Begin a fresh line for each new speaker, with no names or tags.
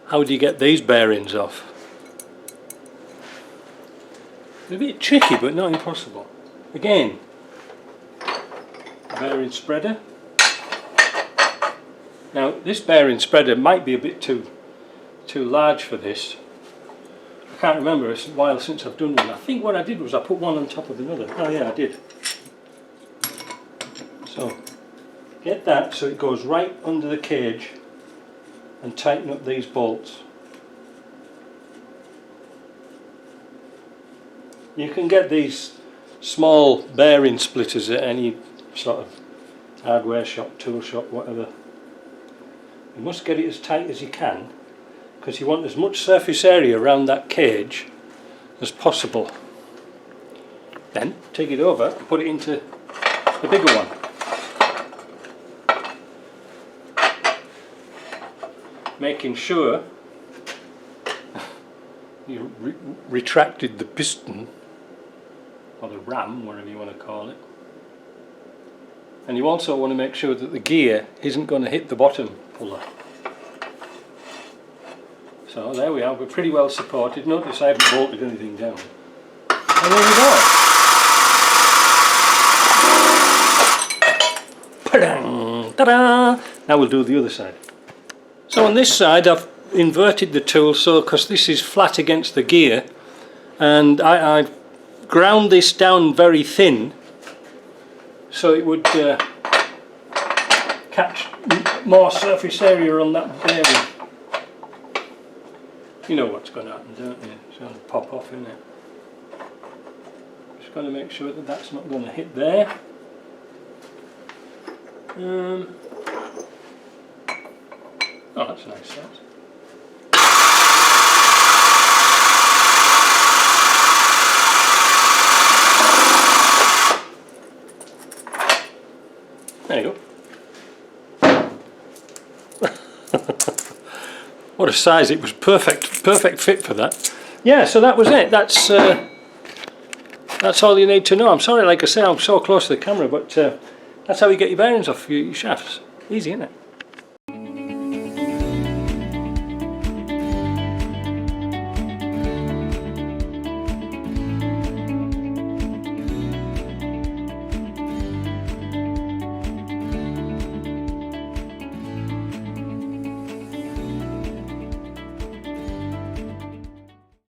how do you get these bearings off? It's a bit tricky but not impossible. Again, bearing spreader. Now this bearing spreader might be a bit too large for this. I can't remember, it's a while since I've done one. I think what I did was I put one on top of another. Oh yeah, I did. So get that so it goes right under the cage and tighten up these bolts. You can get these small bearing splitters at any sort of hardware shop, tool shop, whatever. You must get it as tight as you can because you want as much surface area around that cage as possible. Then take it over and put it into the bigger one. Making sure you retracted the piston or the ram, whatever you want to call it. And you also want to make sure that the gear isn't going to hit the bottom puller. So there we are, we're pretty well supported. Notice I haven't bolted anything down. And there we go. Ta-da! Now we'll do the other side. So on this side I've inverted the tool so because this is flat against the gear, and I've ground this down very thin so it would catch more surface area on that bearing. You know what's going to happen, don't you? It's going to pop off, isn't it? Just got to make sure that that's not going to hit there. Oh, that's a nice size. There you go. What a size! It was perfect fit for that. Yeah, so that was it. That's all you need to know. I'm sorry, like I say, I'm so close to the camera, but that's how you get your bearings off your shafts. Easy, isn't it?